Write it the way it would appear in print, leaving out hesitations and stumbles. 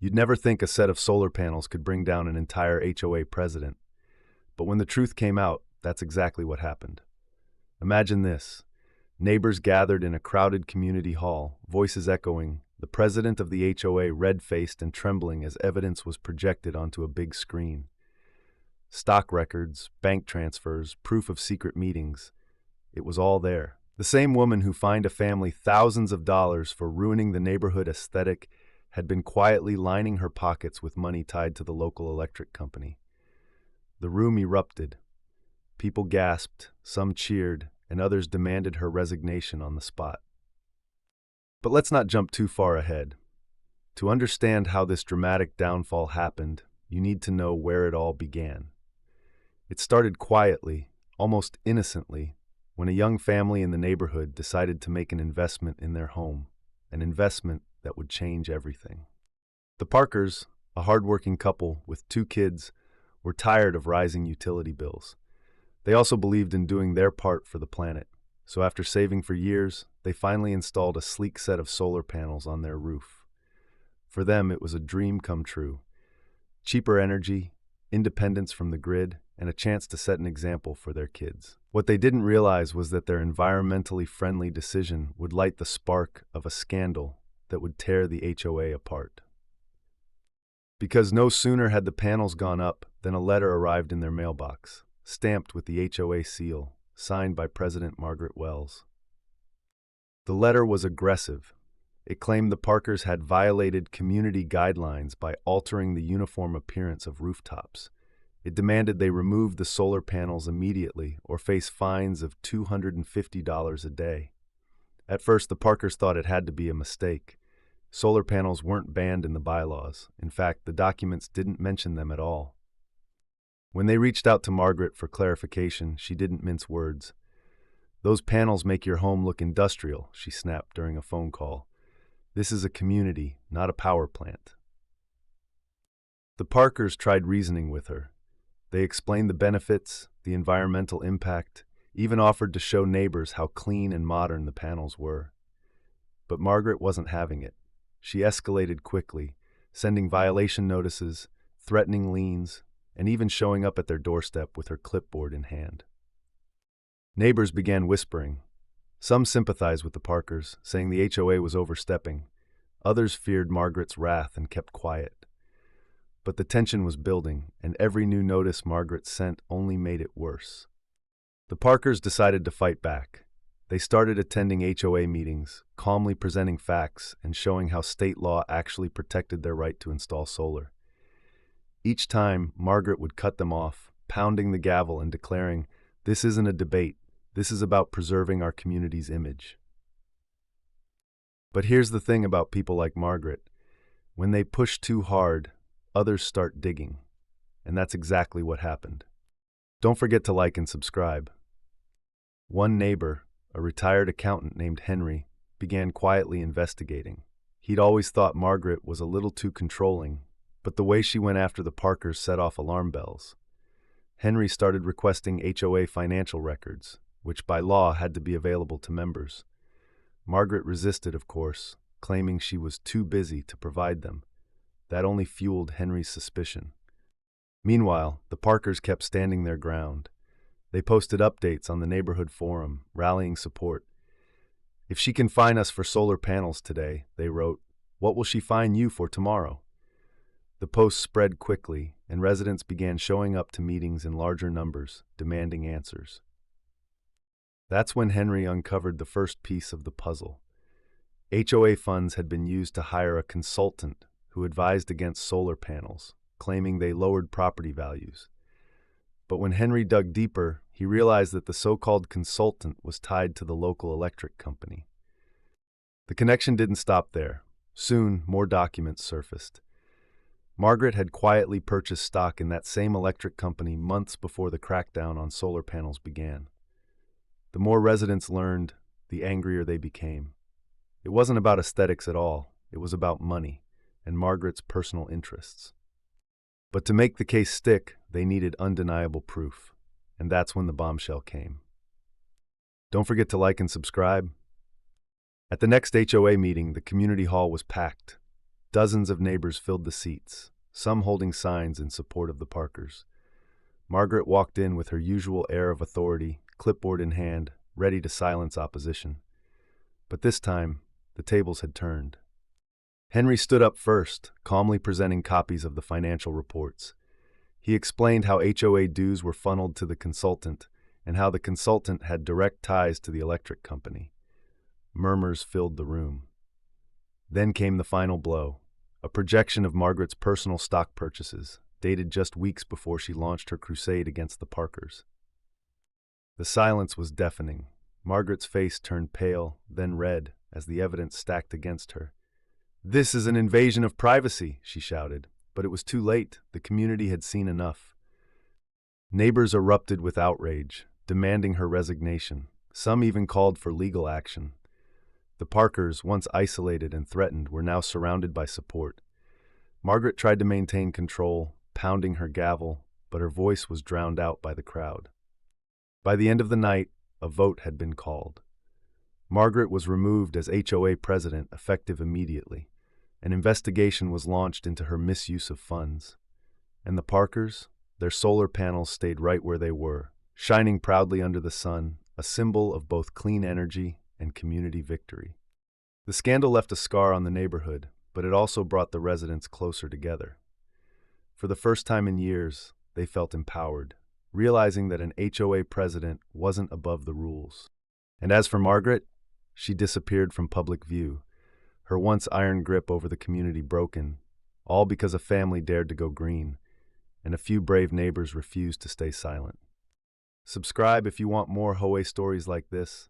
You'd never think a set of solar panels could bring down an entire HOA president. But when the truth came out, that's exactly what happened. Imagine this. Neighbors gathered in a crowded community hall, voices echoing, the president of the HOA red-faced and trembling as evidence was projected onto a big screen. Stock records, bank transfers, proof of secret meetings. It was all there. The same woman who fined a family thousands of dollars for ruining the neighborhood aesthetic had been quietly lining her pockets with money tied to the local electric company. The room erupted. People gasped, some cheered, and others demanded her resignation on the spot. But let's not jump too far ahead. To understand how this dramatic downfall happened, you need to know where it all began. It started quietly, almost innocently, when a young family in the neighborhood decided to make an investment in their home, an investment that would change everything. The Parkers, a hardworking couple with 2 kids, were tired of rising utility bills. They also believed in doing their part for the planet, so after saving for years, they finally installed a sleek set of solar panels on their roof. For them, it was a dream come true. Cheaper energy, independence from the grid, and a chance to set an example for their kids. What they didn't realize was that their environmentally friendly decision would light the spark of a scandal that would tear the HOA apart. Because no sooner had the panels gone up than a letter arrived in their mailbox, stamped with the HOA seal, signed by President Margaret Wells. The letter was aggressive. It claimed the Parkers had violated community guidelines by altering the uniform appearance of rooftops. It demanded they remove the solar panels immediately or face fines of $250 a day. At first, the Parkers thought it had to be a mistake. Solar panels weren't banned in the bylaws. In fact, the documents didn't mention them at all. When they reached out to Margaret for clarification, she didn't mince words. "Those panels make your home look industrial," she snapped during a phone call. "This is a community, not a power plant." The Parkers tried reasoning with her. They explained the benefits, the environmental impact, even offered to show neighbors how clean and modern the panels were. But Margaret wasn't having it. She escalated quickly, sending violation notices, threatening liens, and even showing up at their doorstep with her clipboard in hand. Neighbors began whispering. Some sympathized with the Parkers, saying the HOA was overstepping. Others feared Margaret's wrath and kept quiet. But the tension was building, and every new notice Margaret sent only made it worse. The Parkers decided to fight back. They started attending HOA meetings, calmly presenting facts and showing how state law actually protected their right to install solar. Each time, Margaret would cut them off, pounding the gavel and declaring, "This isn't a debate. This is about preserving our community's image." But here's the thing about people like Margaret. When they push too hard, others start digging. And that's exactly what happened. Don't forget to like and subscribe. One neighbor, a retired accountant named Henry, began quietly investigating. He'd always thought Margaret was a little too controlling, but the way she went after the Parkers set off alarm bells. Henry started requesting HOA financial records, which by law had to be available to members. Margaret resisted, of course, claiming she was too busy to provide them. That only fueled Henry's suspicion. Meanwhile, the Parkers kept standing their ground. They posted updates on the neighborhood forum, rallying support. "If she can fine us for solar panels today," they wrote, "what will she fine you for tomorrow?" The posts spread quickly, and residents began showing up to meetings in larger numbers, demanding answers. That's when Henry uncovered the first piece of the puzzle. HOA funds had been used to hire a consultant who advised against solar panels, claiming they lowered property values. But when Henry dug deeper, he realized that the so-called consultant was tied to the local electric company. The connection didn't stop there. Soon, more documents surfaced. Margaret had quietly purchased stock in that same electric company months before the crackdown on solar panels began. The more residents learned, the angrier they became. It wasn't about aesthetics at all. It was about money and Margaret's personal interests. But to make the case stick, they needed undeniable proof, and that's when the bombshell came. Don't forget to like and subscribe. At the next HOA meeting, the community hall was packed. Dozens of neighbors filled the seats, some holding signs in support of the Parkers. Margaret walked in with her usual air of authority, clipboard in hand, ready to silence opposition. But this time, the tables had turned. Henry stood up first, calmly presenting copies of the financial reports. He explained how HOA dues were funneled to the consultant and how the consultant had direct ties to the electric company. Murmurs filled the room. Then came the final blow, a projection of Margaret's personal stock purchases, dated just weeks before she launched her crusade against the Parkers. The silence was deafening. Margaret's face turned pale, then red, as the evidence stacked against her. "This is an invasion of privacy," she shouted, but it was too late. The community had seen enough. Neighbors erupted with outrage, demanding her resignation. Some even called for legal action. The Parkers, once isolated and threatened, were now surrounded by support. Margaret tried to maintain control, pounding her gavel, but her voice was drowned out by the crowd. By the end of the night, a vote had been called. Margaret was removed as HOA president, effective immediately. An investigation was launched into her misuse of funds. And the Parkers? Their solar panels stayed right where they were, shining proudly under the sun, a symbol of both clean energy and community victory. The scandal left a scar on the neighborhood, but it also brought the residents closer together. For the first time in years, they felt empowered, realizing that an HOA president wasn't above the rules. And as for Margaret, she disappeared from public view, her once iron grip over the community broken, all because a family dared to go green, and a few brave neighbors refused to stay silent. Subscribe if you want more HOA stories like this.